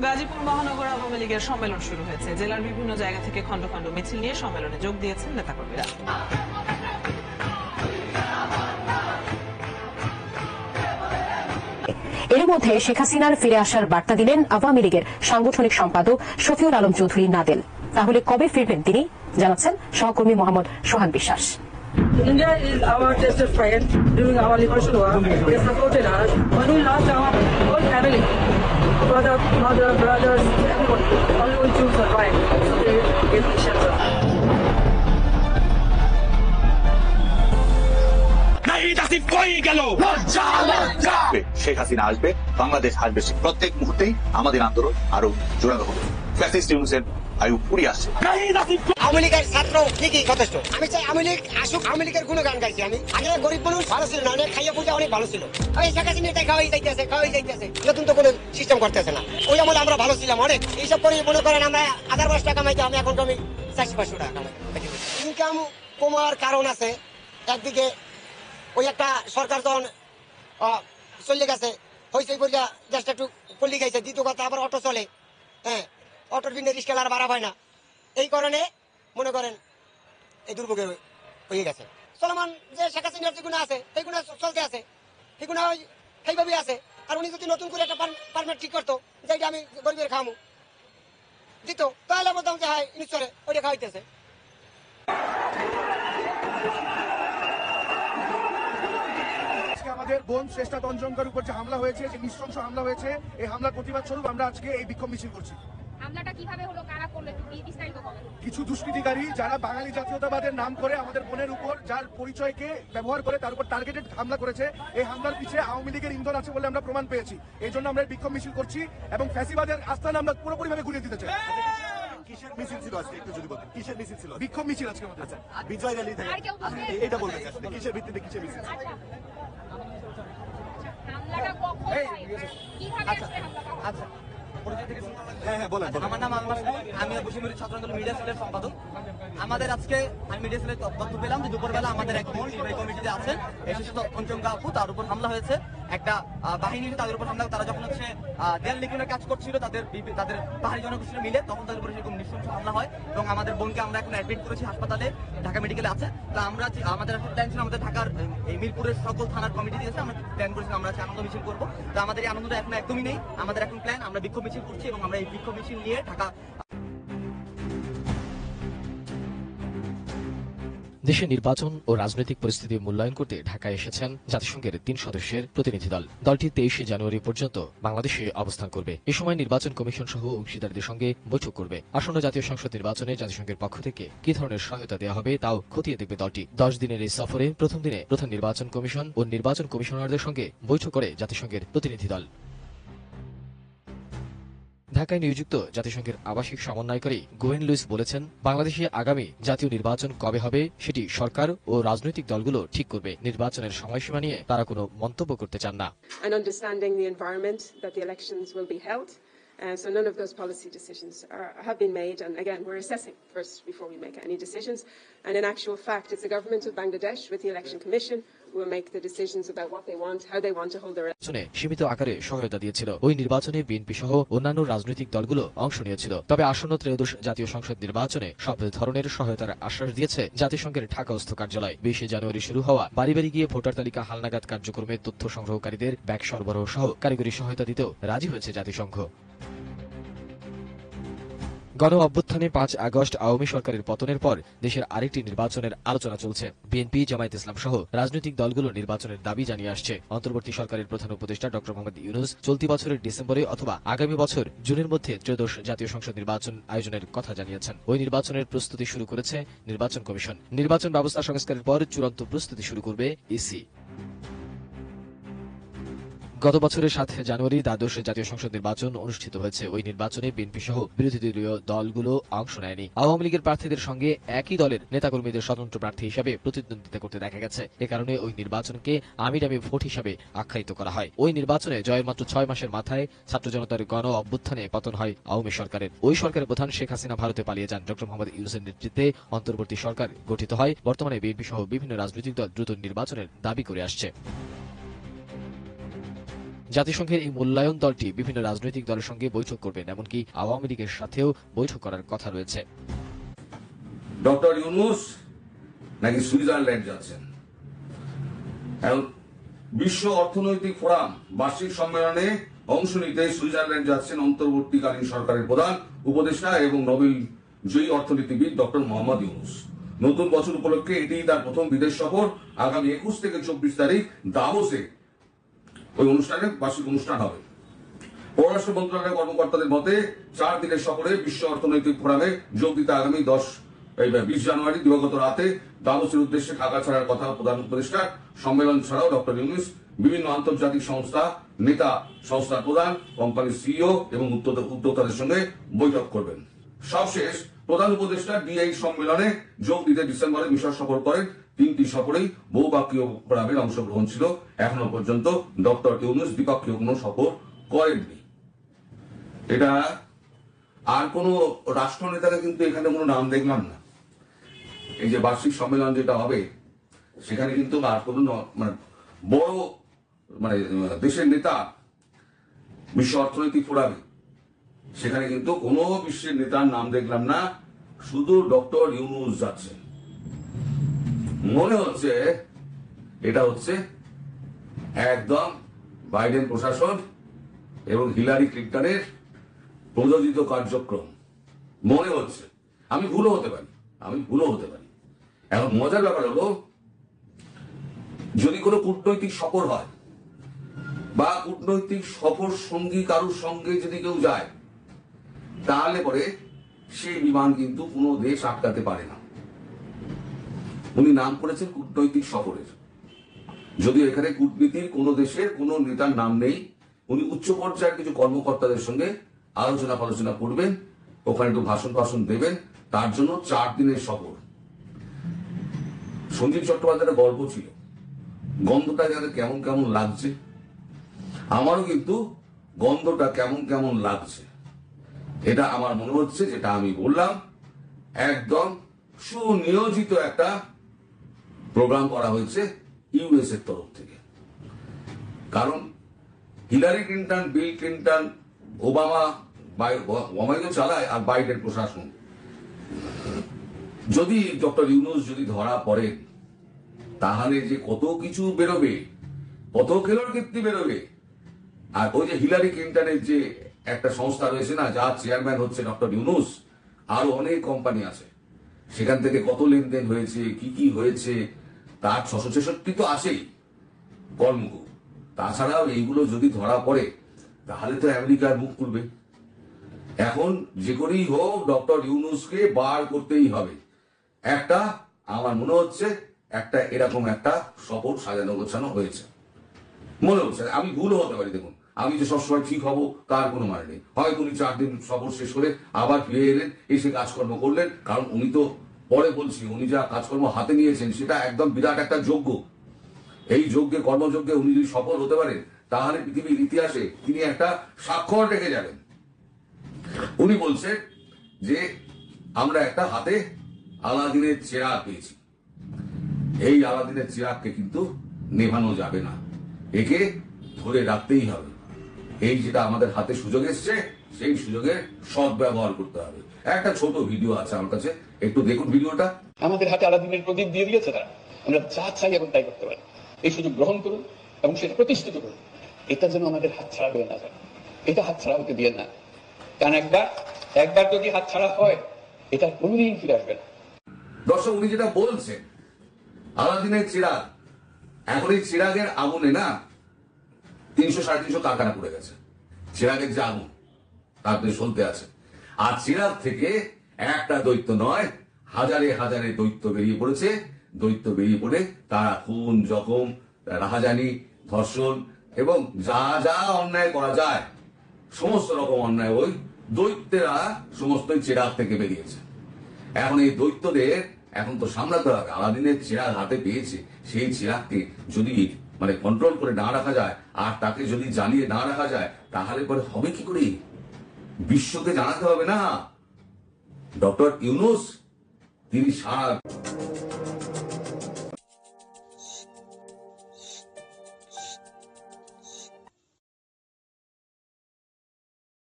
গাজীপুর মহানগর আওয়ামী লীগের সম্মেলন শুরু হয়েছে। জেলার বিভিন্ন জায়গা থেকে খন্ড খন্ড মিছিল নিয়ে সম্মেলনে যোগ দিয়েছেন নেতাকর্মীরা। এর মধ্যে শেখ হাসিনার ফিরে আসার বার্তা দিলেন আওয়ামী লীগের সাংগঠনিক সম্পাদক শফিউল আলম চৌধুরী নাদেল। তাহলে কবে ফিরবেন তিনি, জানাচ্ছেন সহকর্মী মোহাম্মদ সোহাগ বিশ্বাস। India is our tested friend during our liberation war. They supported us. When we lost our whole family, brother, mother, brothers, everyone, only we choose survive. So they gave me shelter. Sheikh Hasina আসবে, বাংলাদেশ আসবে, প্রত্যেক মুহূর্তেই আমাদের আন্দোলন আরো জোরালো হবে। Fascist ইউনূসের আয়ু ফুরিয়ে আসছে। আওয়ামী লীগের ছাত্র ঠিকই যথেষ্ট। আমি চাই আওয়ামী লীগ আসুক। আওয়ামী লীগের গুণগান গাইছি আমি। আগে গরিব মানুষ ভালো ছিল না, অনেক খাইয়া পূজা অনেক ভালো ছিল। ওই শেখ হাসিনা খাওয়াই যাইতেছে, নতুন তো কোনো সিস্টেম করতেছে না। ওই আমলে আমরা ভালো ছিলাম অনেক। এইসব করে মনে করেন আমরা 1000 টাকা কামাইতে, আমি এখন কমি 400-500 টাকা কামাই। ইনকাম কমার কারণ আছে। একদিকে ওই একটা সরকার যখন চলে গেছে, হয়েছে বলিয়া জাস্ট একটু পল্লি গাইছে। দ্বিতীয় কথা আবার অটো চলে, হ্যাঁ, অটোর বিনে রিস্কেল আর ভাড়া হয় না। এই কারণে মনে করেন এই দুর্ভোগে হয়ে গেছে। চলমান যে শেখ হাসিনার যেগুলো আছে সেইগুলো চলতে আছে, সেগুলো সেইভাবেই আছে। আর উনি যদি নতুন করে একটা পারমিট ঠিক করতো, যেটা আমি গরিবের খামু দিত, তাহলে বলতাম যে হ্যাঁ নিশ্চয় ওইটা খাওয়াইতেছে। আমাদের বোন শ্রেষ্ঠা তঞ্জঙ্কার উপর যে হামলা হয়েছে, যে নৃশংস হামলা হয়েছে, এই হামলার প্রতিবাদ স্বরূপ আমরা আজকে এই বিক্ষোভ মিছিল করছি। হামলাটা কিভাবে হলো, কারা করলো, বিস্তারিত বলেন। কিছু দুষ্কৃতিকারী যারা বাঙালি জাতীয়তাবাদের নাম করে আমাদের বোনের উপর, যার পরিচয়কে ব্যবহার করে তার উপর টার্গেটেড হামলা করেছে। এই হামলার পিছিয়ে আওয়ামী লীগের ইন্ধন আছে বলে আমরা প্রমাণ পেয়েছি। এই জন্য আমরা বিক্ষোভ মিছিল করছি এবং ফ্যাসিবাদের আস্থানা আমরা পুরোপুরিভাবে ঘুরিয়ে দিতে চাই। কিসের মিছিল ছিল আজকে একটু যদি বলতেন? কিসের মিছিল ছিল? বিক্ষোভ মিছিল আজকে আমাদের। আচ্ছা, বিজয় র্যালি থেকে এটা বলতে চাচ্ছেন, কিসের ভিত্তিতে কিসের মিছিল? হামলাটা কখন হয়, কিভাবে আসলে হামলাটা হয়? আচ্ছা, হ্যাঁ হ্যাঁ বলেন। আমার নাম আলমাস, আমি বসিমুরি ছাত্র আন্দোলন মিডিয়া সেলের সম্পাদক। আমাদের আজকে আমি মিডিয়া সেলের তথ্য পেলাম যে দুপুরবেলা আমাদের এক নির্বাহী কমিটিতে আছেন এসেছিল অঞ্চঙ্কা আপু, তার উপর হামলা হয়েছে। একটা বাহিনী তাদের উপর হামলা, তারা যখন হচ্ছে দেয়াল লিখনের কাজ করছিল তাদের পাহাড়ি জনগোষ্ঠী মিলে, তখন তাদের উপর সেরকম নৃশংস হামলা হয় এবং আমাদের বোনকে আমরা এখন অ্যাডমিট করেছি হাসপাতালে, ঢাকা মেডিকেলে আছে। তো আমরা আমাদের একটা প্ল্যান ছিল, আমাদের ঢাকার এই মিরপুরের সকল থানার কমিটি দিয়েছে, আমরা প্ল্যান করেছিলাম আমরা আনন্দ মিছিল করবো। তো আমাদের এই আনন্দটা এখন একদমই নেই। আমাদের এখন প্ল্যান, আমরা বিক্ষোভ মিছিল করছি এবং আমরা এই বিক্ষোভ মিছিল নিয়ে ঢাকা। দেশের নির্বাচন ও রাজনৈতিক পরিস্থিতি মূল্যায়ন করতে ঢাকায় এসেছেন জাতিসংঘের 3 সদস্যের প্রতিনিধি দল। দলটি 23 জানুয়ারি পর্যন্ত বাংলাদেশে অবস্থান করবে। এ সময় নির্বাচন কমিশন সহ অংশীদারদের সঙ্গে বৈঠক করবে। আসন্ন জাতীয় সংসদ নির্বাচনে জাতিসংঘের পক্ষ থেকে কি ধরনের সহায়তা দেওয়া হবে তাও খতিয়ে দেখবে দলটি। 10 দিনের এই সফরে প্রথম দিনে প্রধান নির্বাচন কমিশন ও নির্বাচন কমিশনারদের সঙ্গে বৈঠক করে জাতিসংঘের প্রতিনিধি দল। ঢাকায় নিয়োজিত জাতিসংঘের আবাসিক সমন্বয়কারী গোয়েন লুইস বলেছেন, বাংলাদেশে আগামী জাতীয় নির্বাচন কবে হবে সেটি সরকার ও রাজনৈতিক দলগুলো ঠিক করবে। নির্বাচনের সময়সীমা নিয়ে তারা কোনো মন্তব্য করতে চান না। And understanding the environment that the elections will be held. So none of those policy decisions have been made. And again, we're assessing first before we make any decisions. And in actual fact, it's the government of Bangladesh with the Election Commission who will make the decisions about what they want, how they want to hold their elections. সীমিত আকারে সহায়তা দিয়েছিল। ওই নির্বাচনে BNP সহ অন্যান্য রাজনৈতিক দলগুলো অংশ নিয়েছিল। তবে আসন্ন ত্রয়োদশ জাতীয় সংসদ নির্বাচনে সব ধরনের সহায়তার আশ্বাস দিয়েছে জাতিসংঘের ঢাকাস্থ কার্যালয়। 20 জানুয়ারি শুরু হওয়া বাড়ি বাড়ি গিয়ে ভোটার তালিকা হালনাগাদ কার্যক্রমে তথ্য সংগ্রহকারীদের ব্যাগ সরবরাহ সহ কারিগরি সহায়তা দিতেও রাজি হয়েছে জাতিসংঘ। গণ অভ্যুত্থানে 5 আগস্ট আওয়ামী সরকারের পতনের পর দেশের আরেকটি নির্বাচনের আলোচনা চলছে। বিএনপি, জামায়াত ইসলাম সহ রাজনৈতিক দলগুলো নির্বাচনের দাবি জানিয়ে আসছে। অন্তর্বর্তী সরকারের প্রধান উপদেষ্টা ডক্টর মোহাম্মদ ইউনূস চলতি বছরের ডিসেম্বরে অথবা আগামী বছর জুনের মধ্যে ত্রয়োদশ জাতীয় সংসদ নির্বাচন আয়োজনের কথা জানিয়েছেন। ওই নির্বাচনের প্রস্তুতি শুরু করেছে নির্বাচন কমিশন। নির্বাচন ব্যবস্থা সংস্কারের পর চূড়ান্ত প্রস্তুতি শুরু করবে ইসি। গত বছরের 7 জানুয়ারি দ্বাদশ জাতীয় সংসদ নির্বাচন অনুষ্ঠিত হয়েছে। ওই নির্বাচনে বিএনপি সহ বিরোধী দলীয় দলগুলো অংশ নেয়নি। আওয়ামী লীগের প্রার্থীদের সঙ্গে একই দলের নেতাকর্মীদের স্বতন্ত্র প্রার্থী হিসাবে প্রতিদ্বন্দ্বিতা করতে দেখা গেছে। এ কারণে ওই নির্বাচনকে আমিরামি ভোট হিসাবে আখ্যায়িত করা হয়। ওই নির্বাচনে জয়ের মাত্র 6 মাসের মাথায় ছাত্র জনতার গণ অভ্যুত্থানে পতন হয় আওয়ামী সরকারের। ওই সরকারের প্রধান শেখ হাসিনা ভারতে পালিয়ে যান। ডক্টর মোহাম্মদ ইউনূসের নেতৃত্বে অন্তর্বর্তী সরকার গঠিত হয়। বর্তমানে বিএনপি সহ বিভিন্ন রাজনৈতিক দল দ্রুত নির্বাচনের দাবি করে আসছে। জাতিসংঘের এই মূল্যায়ন দলটি বিভিন্ন রাজনৈতিক দলের সঙ্গে বৈঠক করবেন, এমনকি আওয়ামী লীগের সাথেও বৈঠক করার কথা রয়েছে। ডক্টর ইউনূস নাকি সুইজারল্যান্ড যাচ্ছেন। এখন বিশ্ব অর্থনৈতিক ফোরাম বার্ষিক সম্মেলনে অংশ নিতে সুইজারল্যান্ড যাচ্ছেন অন্তর্বর্তীকালীন সরকারের প্রধান উপদেষ্টা এবং নোবেল জয়ী অর্থনীতিবিদ ডক্টর মোহাম্মদ ইউনূস। নতুন বছর উপলক্ষে এটি তার প্রথম বিদেশ সফর। আগামী 21 থেকে 24 তারিখ দাভোসে ওই বার্ষিক অনুষ্ঠান হবে। পররাষ্ট্র মন্ত্রণালয়ের কর্মকর্তাদের মতে 4 দিনের সফরে বিশ্ব অর্থনৈতিক ফোরামে যোগ দিতে আগামী 20 জানুয়ারি দিবাগত রাতে দাভোসের উদ্দেশ্যে ঢাকা ছাড়ার কথা প্রধান উপদেষ্টা। সম্মেলন ছাড়াও ডক্টর ইউনূস বিভিন্ন আন্তর্জাতিক সংস্থা নেতা, সংস্থার প্রধান, কোম্পানির সিইও এবং উদ্যোক্তাদের সঙ্গে বৈঠক করবেন। সবশেষ প্রধান উপদেষ্টা DI সম্মেলনে যোগ দিতে ডিসেম্বরে মিশর সফর করেন। 3টি সফরেই বহুপাক্ষীয় ফোরামের অংশগ্রহণ ছিল। এখনো পর্যন্ত ডক্টর ইউনূস দ্বিপাক্ষীয় কোনো সফর করেননি। এটা আর কোন রাষ্ট্রনেতাকে কিন্তু এখানে কোনো নাম দেখলাম না। এই যে বার্ষিক সম্মেলন যেটা হবে সেখানে কিন্তু আর কোনো বড় দেশের নেতা বিশ্ব অর্থনৈতিক ফোরামে সেখানে কিন্তু কোনো বিশ্বের নেতার নাম দেখলাম না, শুধু ডক্টর ইউনূস যাচ্ছে। মনে হচ্ছে এটা হচ্ছে একদম বাইডেন প্রশাসন এবং হিলারি ক্লিন্টনের প্রযোজিত কার্যক্রম মনে হচ্ছে। আমি ভুলও হতে পারি। এখন মজার ব্যাপার হলো, যদি কোনো কূটনৈতিক সফর হয় বা কূটনৈতিক সফর সঙ্গী কারোর সঙ্গে যদি কেউ যায়, তাহলে পরে সেই বিমান কিন্তু কোনো দেশ আটকাতে পারে না। উনি নাম করেছেন কূটনৈতিক সফরের, যদিও এখানে কূটনীতির কোনো দেশের কোনো নেতার নাম নেই। উনি উচ্চ পর্যায়ের কিছু কর্মকর্তাদের সঙ্গে আলোচনা করবেন, ওখানে একটু ভাষণ দেবেন। তার জন্য 4 দিনের সফর। সঞ্জীব চট্টোপাধ্যায়ের গল্প ছিল, গন্ধটা যাদের কেমন কেমন লাগছে, আমারও কিন্তু গন্ধটা কেমন কেমন লাগছে। এটা আমার মনে হচ্ছে, যেটা আমি বললাম, একদম সুনিয়োজিত একটা প্রোগ্রাম করা হয়েছে ইউএস এর তরফ থেকে। কারণ হিলারি ক্লিন্টন, বিল ক্লিন্টন, ওবামাই তো চালায়, আর বাইডেন প্রশাসন। যদি ডক্টর ইউনূস যদি ধরা পড়ে, তাহলে যে কত কিছু বেরোবে, কত খেলোর কীর্তি বেরোবে। আর ওই যে হিলারি ক্লিন্টনের যে একটা সংস্থা রয়েছে না, যার চেয়ারম্যান হচ্ছে ডক্টর ইউনূস, আরো অনেক কোম্পানি আছে, সেখান থেকে কত লেনদেন হয়েছে, কি হয়েছে, তার 666 তো আসেই কর্মকূপ। তাছাড়াও এইগুলো যদি ধরা পড়ে, তাহলে তো আমেরিকার মুখ খুলবে। এখন যে করেই হোক ডক্টর ইউনূসকে বার করতেই হবে। একটা আমার মনে হচ্ছে একটা এরকম একটা সফর সাজানো গোছানো হয়েছে মনে হচ্ছে। আমি ভুলও হতে পারি। দেখুন, আমি যে সবসময় ঠিক হব তার কোনো মানে নেই। হয়তো উনি 4 দিন সফর শেষ করে আবার ফিরে এলেন, এসে কাজকর্ম করলেন। কারণ উনি তো পরে বলছি, উনি যা কাজকর্ম হাতে নিয়েছেন সেটা একদম বিরাট একটা যজ্ঞ। এই যজ্ঞে, কর্মযজ্ঞে উনি যদি সফল হতে পারেন, তাহলে পৃথিবীর ইতিহাসে তিনি একটা স্বাক্ষর রেখে যাবেন। উনি বলছেন যে আমরা একটা হাতে আলাদিনের চেরাগ পেয়েছি, এই আলাদিনের চেরাগকে কিন্তু নেভানো যাবে না, একে ধরে রাখতেই হবে। এই যেটা আমাদের হাতে সুযোগ এসছে, সেই সুযোগের সদ্ব্যবহার করতে হবে। একটা ছোট ভিডিও আছে আমার কাছে, একটু দেখুন ভিডিওটা। আমাদের হাতে আলাদিনের প্রদীপ দিয়ে দিয়েছে তারা, আমরা যা চাই এবং তাই করতে পারি। এই সুযোগ গ্রহণ করুন এবং সেটা প্রতিষ্ঠিত করুন। এটা যেন আমাদের হাত ছাড়া হয়ে না যায়, এটা হাত ছাড়া হতে দিয়ে না। কারণ একবার যদি হাত ছাড়া হয়, এটা কোনোদিন ফিরে আসবে না। দর্শক, উনি যেটা বলছেন আলাদিনের চিরাগ, এখন এই চিরাগের আগুনে না 300-350 কারখানা পড়ে গেছে। চিরাগের যে আগুন তাতে চলতে আছে। আর চিরাগ থেকে একটা দৈত্য নয়, হাজারে হাজারে দৈত্য বেরিয়ে পড়েছে। দৈত্য বেরিয়ে পড়ে তারা খুন, জখম, রাহাজানি, ধর্ষণ এবং যা যা অন্যায় করা যায়, সমস্ত রকম অন্যায় ওই দৈত্যেরা সমস্তই চিরাগ থেকে বেরিয়েছে। এখন এই দৈত্যদের এখন তো সামলাতে হবে। আলাদিনের চিরাগ হাতে পেয়েছে, সেই চিরাগকে যদি কন্ট্রোল করে না রাখা যায়, আর তাকে যদি জ্বালিয়ে না রাখা যায়, তাহলে পরে হবে কি করে? বিশ্বকে জানাতে হবে না ডক্টর ইউনূস তিনি সারা